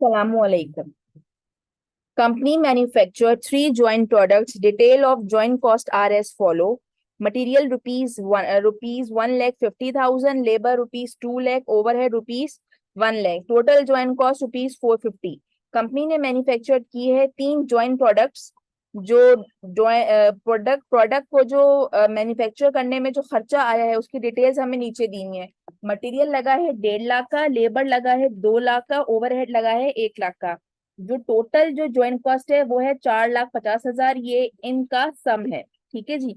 Assalamualaikum. Company manufacture three joint products. Detail of joint cost are as follow. Material rupees 1,50,000, labor rupees 2 lakh, overhead rupees 1 lakh. Total joint cost rupees 450. Company ने manufacture की है तीन joint products. जो product को जो manufacture करने में जो खर्चा आया है उसकी डिटेल्स हमें नीचे दी है। मटेरियल लगा है 1.5 लाख का, लेबर लगा है 2 लाख का, ओवरहेड लगा है 1 लाख का। जो टोटल जो ज्वाइंट कॉस्ट है वो है 4,50,000। ये इनका सम है। ठीक है जी।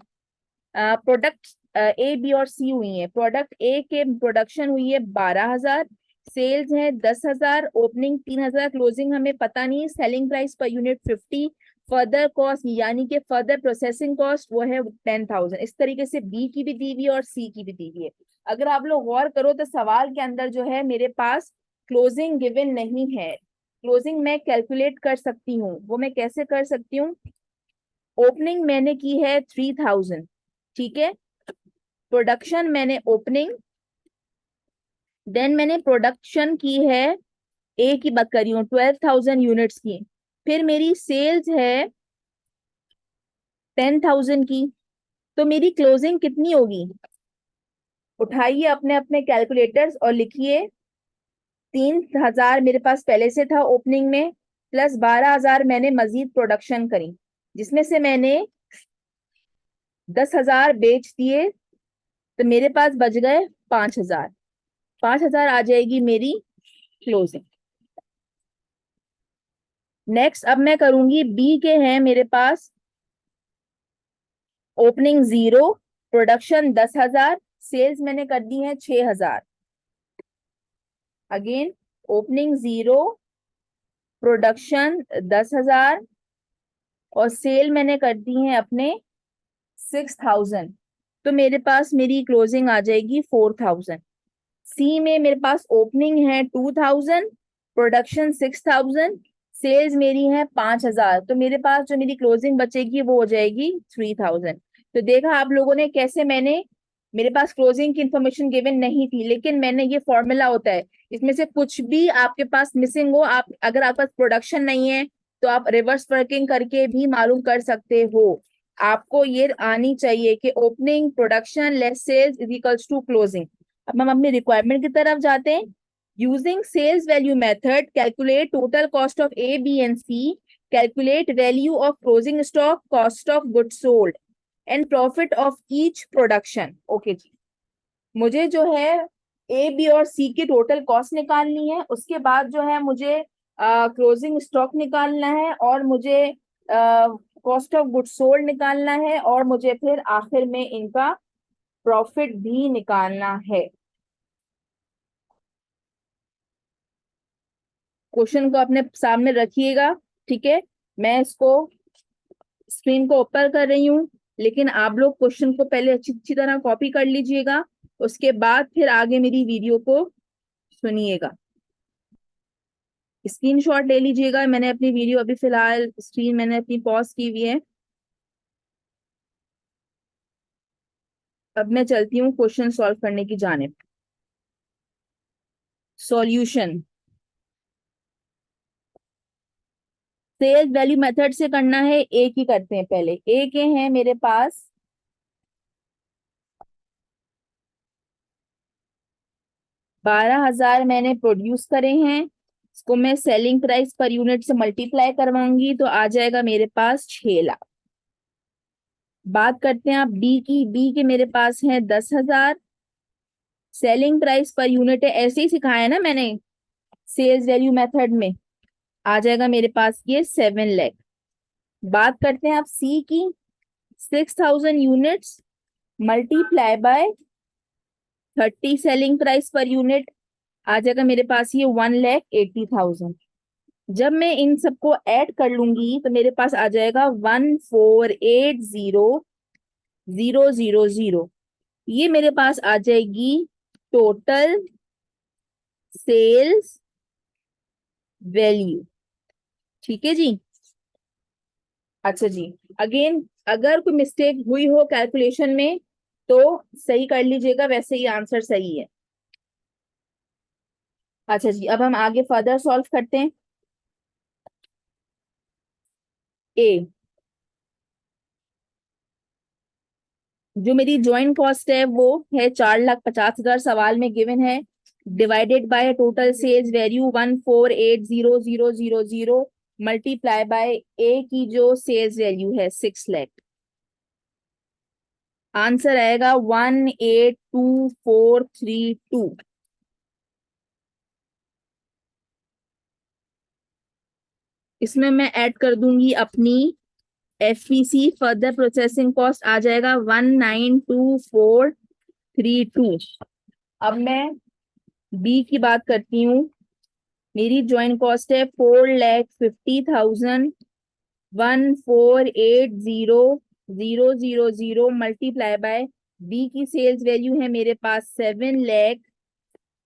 प्रोडक्ट ए बी और सी हुई है। प्रोडक्ट ए के प्रोडक्शन हुई है 12,000, सेल्स है 10,000, ओपनिंग 3,000, क्लोजिंग हमें पता नहीं, selling price per unit 50, further cost यानी कि फर्दर प्रोसेसिंग कॉस्ट वो है 10,000। इस तरीके से बी की भी दी हुई है और सी की भी दी हुई है। अगर आप लोग गौर करो तो सवाल के अंदर जो है मेरे पास क्लोजिंग गिवन नहीं है। क्लोजिंग मैं कैलकुलेट कर सकती हूँ। वो मैं कैसे कर सकती हूँ? ओपनिंग मैंने की है 3,000, ठीक है। प्रोडक्शन मैंने ओपनिंग, देन मैंने प्रोडक्शन की है ए की बात कर रही हूँ 12,000 यूनिट्स की। फिर मेरी सेल्स है 10,000 की। तो मेरी क्लोजिंग कितनी होगी? उठाइए अपने अपने कैलकुलेटर्स और लिखिए। 3,000 मेरे पास पहले से था ओपनिंग में, प्लस 12,000 मैंने मजीद प्रोडक्शन करी, जिसमें से मैंने 10,000 बेच दिए। तो मेरे पास बच गए 5,000। 5,000 आ जाएगी मेरी क्लोजिंग। नेक्स्ट अब मैं करूंगी बी के हैं मेरे पास ओपनिंग 0, प्रोडक्शन 10,000, सेल्स मैंने कर दी है 6,000। अगेन ओपनिंग 0, प्रोडक्शन 10,000 और सेल मैंने कर दी है अपने 6,000। तो मेरे पास मेरी क्लोजिंग आ जाएगी 4,000। सी में मेरे पास ओपनिंग है 2,000, प्रोडक्शन 6,000, सेल्स मेरी है 5,000। तो मेरे पास जो मेरी क्लोजिंग बचेगी वो हो जाएगी 3,000। तो देखा आप लोगों ने कैसे मैंने, मेरे पास क्लोजिंग की इंफॉर्मेशन गिवन नहीं थी लेकिन मैंने, ये फॉर्मूला होता है, इसमें से कुछ भी आपके पास मिसिंग हो, आप अगर आपके पास प्रोडक्शन नहीं है तो आप रिवर्स वर्किंग करके भी मालूम कर सकते हो। आपको ये आनी चाहिए कि opening production less sales is equals to closing. अब हम अपनी रिक्वायरमेंट की तरफ जाते हैं। Using sales value method calculate total cost of A B and C, calculate value of closing stock, cost of goods sold and profit of each production. Okay ji, मुझे जो है ए बी और सी की total cost निकालनी है। उसके बाद जो है मुझे क्लोजिंग स्टॉक निकालना है और मुझे कॉस्ट ऑफ गुड्स सोल्ड निकालना है और मुझे फिर आखिर में इनका प्रॉफिट भी निकालना है। क्वेश्चन को अपने सामने रखिएगा, ठीक है। मैं इसको स्क्रीन को ऊपर कर रही हूँ, लेकिन आप लोग क्वेश्चन को पहले अच्छी अच्छी तरह कॉपी कर लीजिएगा, उसके बाद फिर आगे मेरी वीडियो को सुनिएगा। स्क्रीनशॉट ले लीजिएगा। मैंने अपनी वीडियो अभी फिलहाल स्क्रीन मैंने अपनी पॉज की हुई है। अब मैं चलती हूँ क्वेश्चन सॉल्व करने की जानिब। सॉल्यूशन सेल्स वैल्यू मेथड से करना है। एक ही करते हैं पहले। ए के हैं मेरे पास 12,000 मैंने प्रोड्यूस करे हैं। इसको मैं सेलिंग प्राइस पर यूनिट से मल्टीप्लाई करवाऊंगी तो आ जाएगा मेरे पास 6,00,000। बात करते हैं आप बी की। बी के मेरे पास है 10,000, सेलिंग प्राइस पर यूनिट है, ऐसे ही सिखाया ना मैंने सेल्स वैल्यू मेथड में। आ जाएगा मेरे पास ये 7,00,000। बात करते हैं आप सी की। 6,000 units multiply by 30 selling price per unit, आ जाएगा मेरे पास ये 1,80,000। जब मैं इन सबको ऐड कर लूंगी तो मेरे पास आ जाएगा 1480,000। ये मेरे पास आ जाएगी टोटल सेल्स वैल्यू। ठीक है जी। अच्छा जी, अगेन अगर कोई मिस्टेक हुई हो कैलकुलेशन में तो सही कर लीजिएगा, वैसे ही आंसर सही है। अच्छा जी, अब हम आगे फर्दर सॉल्व करते हैं। ए, जो मेरी ज्वाइंट कॉस्ट है वो है 4,50,000 सवाल में गिवन है, divided by total sales value 1480000 multiply by A की जो सेल्स वैल्यू है 6 लाख। आंसर आएगा 182432। इसमें मैं ऐड कर दूंगी अपनी एफपीसी, फर्दर प्रोसेसिंग कॉस्ट आ जाएगा 192432। अब मैं बी की बात करती हूँ। मेरी ज्वाइंट कॉस्ट है 4,50,000, 1480000 मल्टीप्लाई बाय बी की सेल्स वैल्यू है मेरे पास 7 लाख।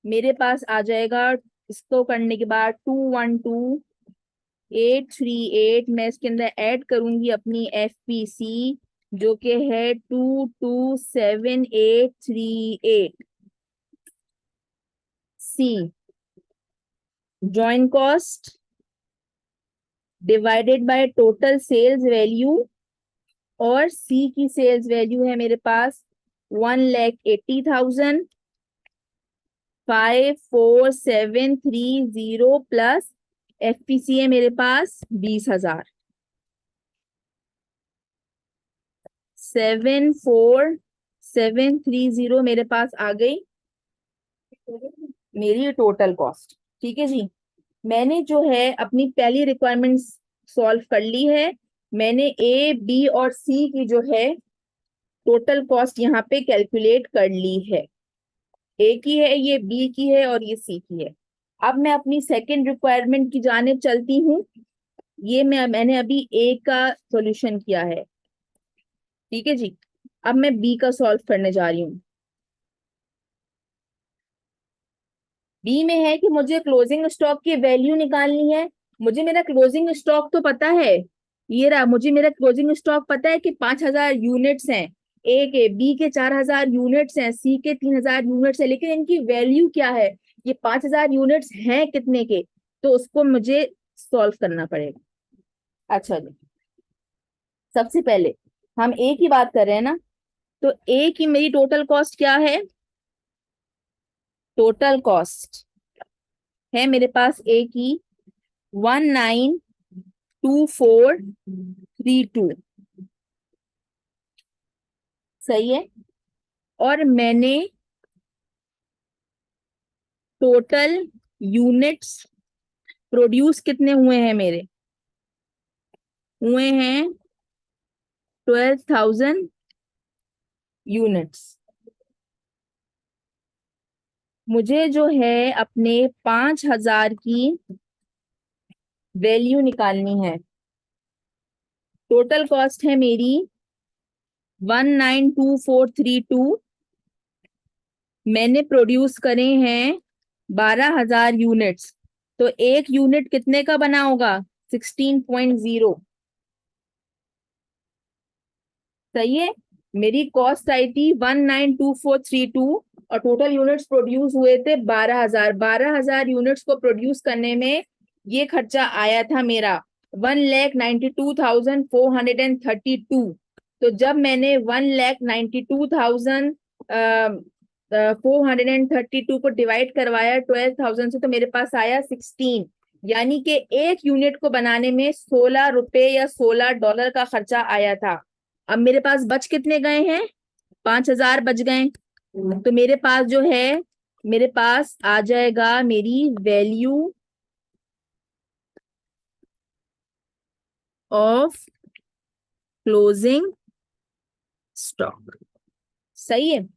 मेरे पास आ जाएगा इसको करने के बाद 212838। मैं इसके अंदर ऐड करूंगी अपनी एफपीसी जो कि है 227838। C, joint cost divided by total sales value, और सी की सेल्स वैल्यू है मेरे पास 1,80,000, 54730 प्लस एफपीसी है मेरे पास 20,000, 74730 मेरे पास आ गई मेरी टोटल कॉस्ट। ठीक है जी, मैंने जो है अपनी पहली रिक्वायरमेंट सॉल्व कर ली है। मैंने ए बी और सी की जो है टोटल कॉस्ट यहाँ पे कैलकुलेट कर ली है। ए की है, ये बी की है और ये सी की है। अब मैं अपनी सेकंड रिक्वायरमेंट की जानिब चलती हूँ। ये मैंने अभी ए का सॉल्यूशन किया है। ठीक है जी, अब मैं बी का सॉल्व करने जा रही हूँ। बी में है कि मुझे क्लोजिंग स्टॉक की वैल्यू निकालनी है। मुझे मेरा क्लोजिंग स्टॉक तो पता है, ये रहा। मुझे मेरा क्लोजिंग स्टॉक पता है कि 5,000 यूनिट्स हैं, ए के, बी के 4,000 यूनिट्स हैं, सी के 3,000 यूनिट्स है, लेकिन इनकी वैल्यू क्या है, ये 5,000 यूनिट्स हैं कितने के, तो उसको मुझे सॉल्व करना पड़ेगा। अच्छा जी, सबसे पहले हम ए की बात कर रहे हैं ना, तो ए की मेरी टोटल कॉस्ट क्या है, टोटल कॉस्ट है मेरे पास ए की 192432। सही है। और मैंने टोटल यूनिट्स प्रोड्यूस कितने हुए हैं मेरे, हुए हैं 12,000 यूनिट्स। मुझे जो है अपने 5,000 की वैल्यू निकालनी है। टोटल कॉस्ट है मेरी 192432। मैंने प्रोड्यूस करे हैं 12,000 यूनिट्स, तो एक यूनिट कितने का बना होगा, 16.0। सही है। मेरी कॉस्ट आई थी 192432 और टोटल यूनिट्स प्रोड्यूस हुए थे 12,000। 12,000 यूनिट्स को प्रोड्यूस करने में ये खर्चा आया था मेरा 1,92,432। तो जब मैंने 1,92,432 को डिवाइड करवाया 12,000 से, तो मेरे पास आया 16। यानी कि एक यूनिट को बनाने में 16 रुपए या $16 का खर्चा आया था। अब मेरे पास बच कितने गए हैं, 5,000 बच गए। तो मेरे पास जो है, मेरे पास आ जाएगा मेरी वैल्यू ऑफ क्लोजिंग स्टॉक। सही है।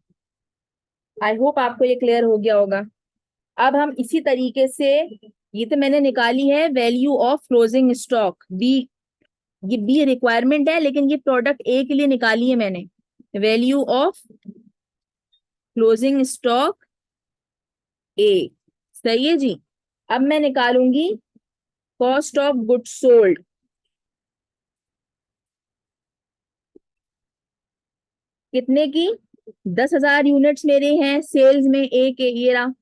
आई होप आपको ये क्लियर हो गया होगा। अब हम इसी तरीके से, ये तो मैंने निकाली है value of closing stock B, ये बी रिक्वायरमेंट है, लेकिन ये प्रोडक्ट ए के लिए निकाली है मैंने, वैल्यू ऑफ क्लोजिंग स्टॉक ए। सही है जी। अब मैं निकालूंगी कॉस्ट ऑफ गुड्स सोल्ड। कितने की, 10,000 यूनिट्स मेरे हैं सेल्स में, ए के, ये रहा।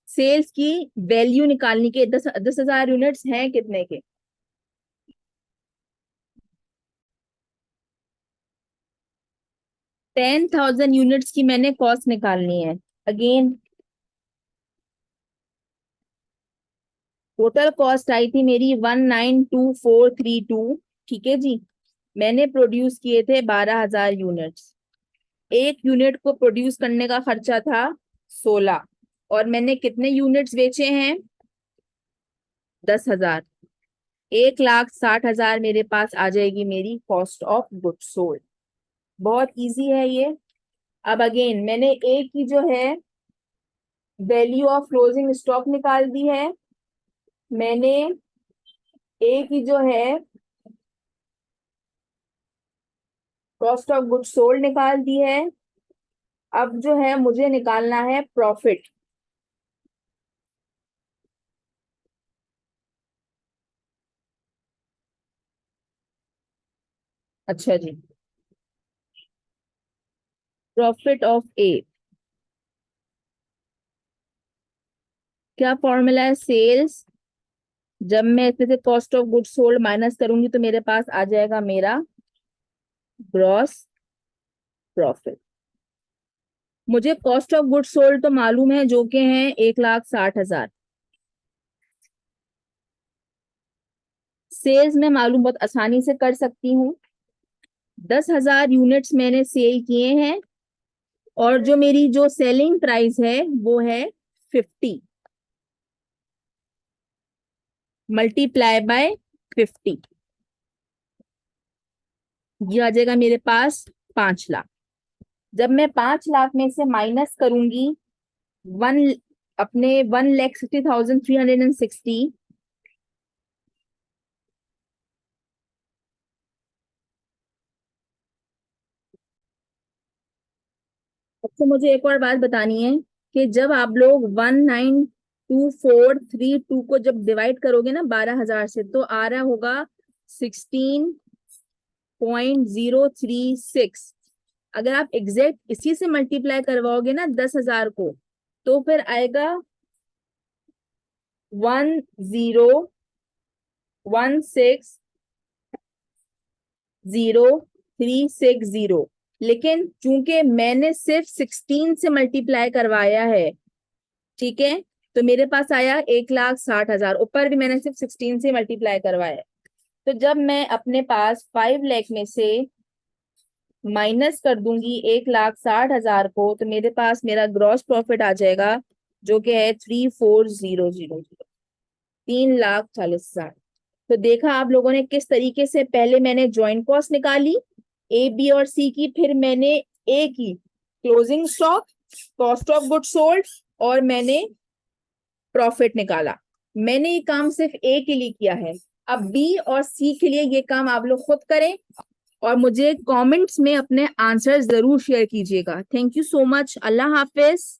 सेल्स की वैल्यू निकालनी के, 10,000 यूनिट्स हैं कितने के, 10,000 यूनिट्स की मैंने कॉस्ट निकालनी है। अगेन टोटल कॉस्ट आई थी मेरी 192432। ठीक है जी। मैंने प्रोड्यूस किए थे 12,000 यूनिट्स। एक यूनिट को प्रोड्यूस करने का खर्चा था 16, और मैंने कितने यूनिट्स बेचे हैं? 10,000। 1,60,000 मेरे पास आ जाएगी मेरी कॉस्ट ऑफ गुड्स सोल्ड। बहुत इजी है ये। अब अगेन मैंने ए की जो है वैल्यू ऑफ क्लोजिंग स्टॉक निकाल दी है। मैंने ए की जो है कॉस्ट ऑफ गुड्स सोल्ड निकाल दी है। अब जो है मुझे निकालना है प्रॉफिट। अच्छा जी, प्रॉफिट ऑफ ए क्या फॉर्मूला है? सेल्स, जब मैं इसमें से cost of goods sold minus करूंगी तो मेरे पास आ जाएगा मेरा ग्रॉस प्रॉफिट। मुझे कॉस्ट ऑफ गुड्स सोल्ड तो मालूम है, जो कि है 1,60,000। सेल्स में मालूम बहुत आसानी से कर सकती हूँ। 10,000 यूनिट्स मैंने सेल किए हैं, और जो मेरी जो सेलिंग प्राइस है वो है 50 मल्टीप्लाई बाय 50। ये आ जाएगा मेरे पास 5,00,000। जब मैं 5,00,000 में से माइनस करूंगी वन अपने 1,60,360, सबसे मुझे एक और बात बतानी है कि जब आप लोग 192432 को जब डिवाइड करोगे ना 12,000 से, तो आ रहा होगा 16.036। अगर आप एग्जैक्ट इसी से मल्टीप्लाई करवाओगे ना 10,000 को, तो फिर आएगा 10160,360। लेकिन चूंकि मैंने सिर्फ 16 से मल्टीप्लाई करवाया है, ठीक है, तो मेरे पास आया 1,60,000। ऊपर भी मैंने सिर्फ 16 से मल्टीप्लाई करवाया है। तो जब मैं अपने पास 5,00,000 में से माइनस कर दूंगी 1,60,000 को, तो मेरे पास मेरा ग्रॉस प्रॉफिट आ जाएगा, जो कि है 34,000, 3,40,000। तो देखा आप लोगों ने किस तरीके से पहले मैंने ज्वाइंट कॉस्ट निकाली ए बी और सी की, फिर मैंने ए की closing stock, cost of goods sold, और मैंने प्रॉफिट निकाला। मैंने ये काम सिर्फ ए के लिए किया है। अब बी और सी के लिए ये काम आप लोग खुद करें, और मुझे कमेंट्स में अपने आंसर जरूर शेयर कीजिएगा। Thank you so much. Allah Hafiz.